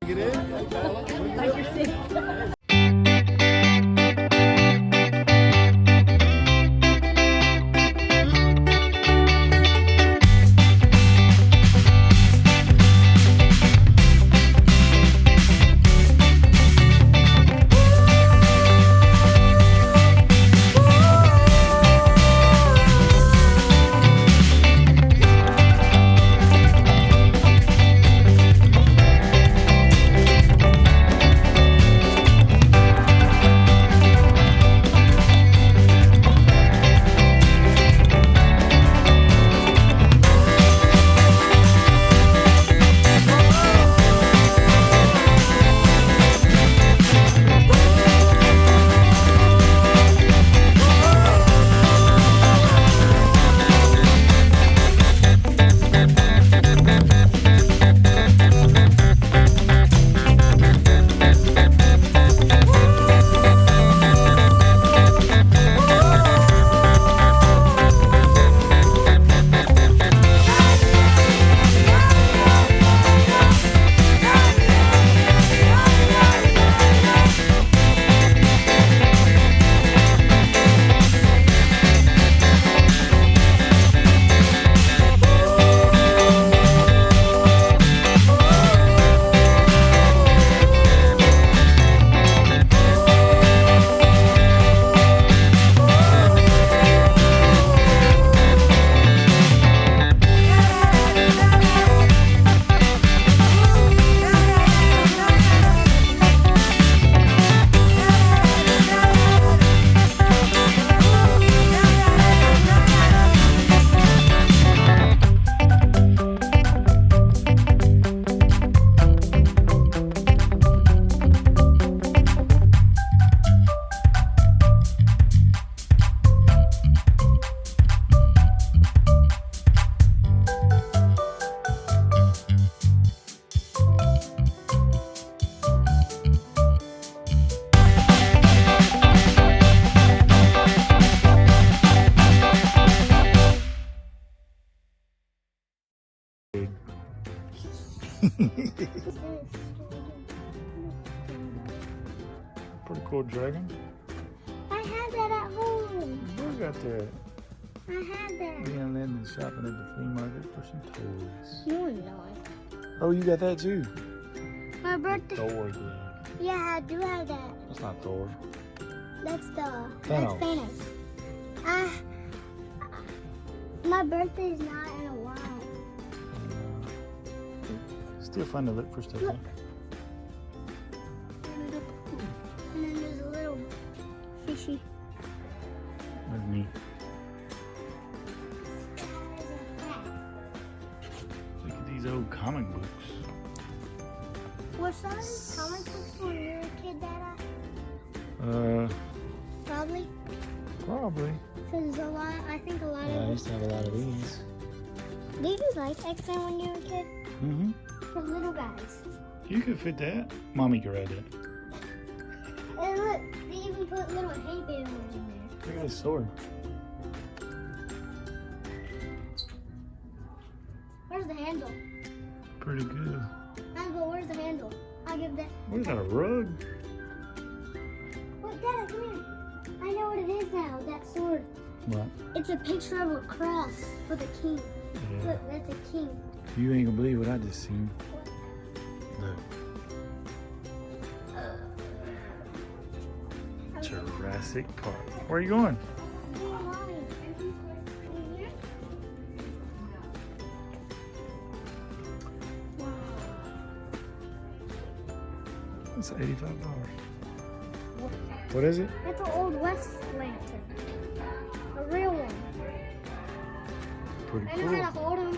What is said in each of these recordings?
Get in? Like you're sick. Pretty cool dragon. I had that at home. You got that. I had that. Me and Landon shopping at the flea market for some toys. No, no. Oh, you got that too? My birthday. Thor, yeah. Yeah, I do have that. That's not Thor. That's Thanos. Thanos. My birthday's not in a while. Still fun to look for stuff. Look. And then there's a little fishy. That's neat. Look at these old comic books. Were some of these comic books when you were a kid, Dada? Probably. Probably. Because I think a lot Yeah, I of used to have a lot of these. Did you like X-Men when you were a kid? Mm-hmm. For little guys. You could fit that. Mommy could ride that. And look, they even put little hay bales in there. Look at this sword. Where's the handle? Pretty good. Handle, where's the handle? I'll give that. What is that, a rug? Wait, Dada, come here. I know what it is now, that sword. What? It's a picture of a cross for the king. Yeah. Look, that's a king. You ain't gonna believe what I just seen. Look. Jurassic Park. Where are you going? It's $85. What is it? It's an old West lantern. A real one. Pretty I know how to hold them.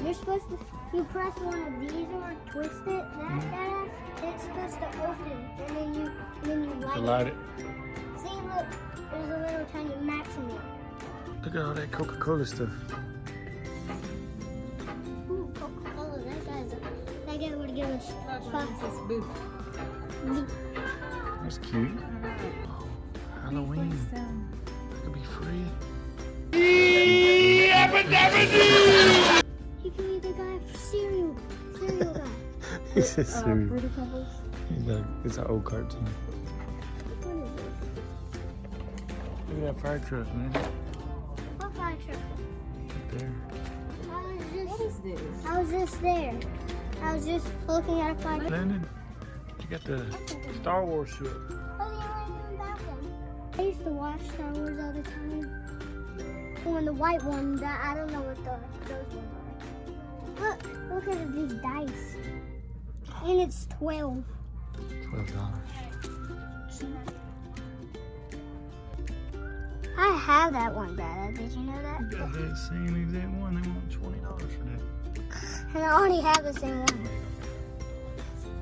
You're supposed to, you press one of these or twist it, that, it's supposed to open, and then you light it. it. See, look, there's a little tiny match in there. Look at all that Coca-Cola stuff. Ooh, Coca-Cola, that guy would give us $5. That's cute. Halloween. That could be free. You Hey, the guy for cereal guy. He says cereal. Fruity Pebbles. It's an old cartoon. What is this? Look at that fire truck, man. What fire truck? Right there. What is this? I was just there. I was just looking at a fire truck. Landon, you got the Star Wars ship. Oh, the only that one. I used to watch Star Wars all the time. Oh, and the white one, that I don't know what those ones are. Look at these dice. And it's 12. $12. I have that one, Dad. Did you know that? You got that same exact one. They want $20 for that. And I already have the same one.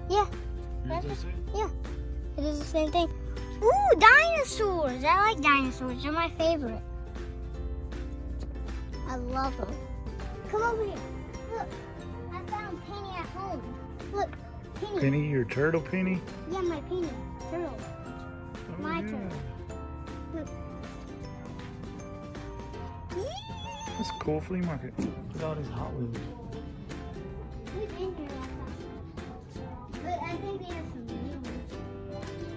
Yeah. Yours is it? Yeah. It is the same thing. Ooh, dinosaurs. I like dinosaurs. They're my favorite. I love them. Come over here. Look. I found Penny at home. Look. Penny. Penny, your turtle Penny? Yeah, my Penny. Turtle. Oh, My yeah. turtle. Look. That's a cool flea market. Look at all these Hot Wheels. We've been here last time. But I think they have some new ones.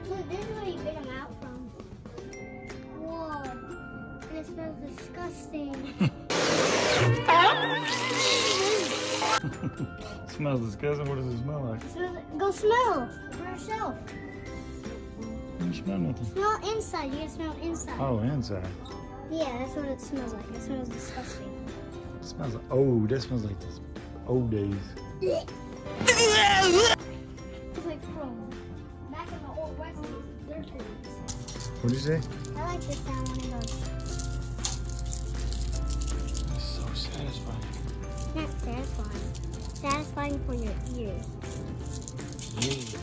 Look, this is where you get them out from. Whoa. And it smells disgusting. Smells disgusting. What does it smell like? It smells, go smell for yourself. You smell nothing. Smell inside. You can smell inside. Oh, inside. Yeah, that's what it smells like. It smells disgusting. It smells like, oh, that smells like this old days. It's like from back in the old west days. Dirt things. What'd you say? I like this sound when it goes. It's so satisfying. Not satisfying. Satisfying for your ears. Yes.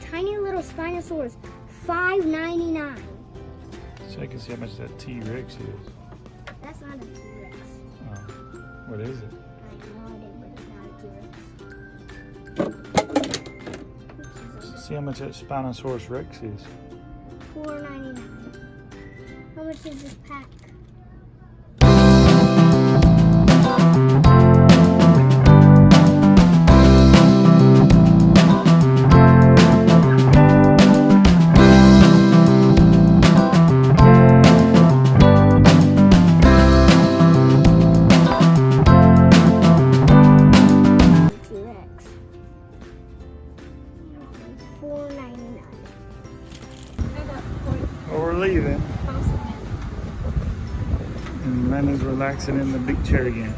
Tiny little Spinosaurus, $5.99. So I can see how much that T-Rex is. That's not a T-Rex. Oh, what is it? I have no idea, but it's not a T-Rex. See how much that Spinosaurus Rex is. $4.99. How much is this pack? T-Rex. It's $4.99. Well, we're leaving. And Landon's relaxing in the big chair again.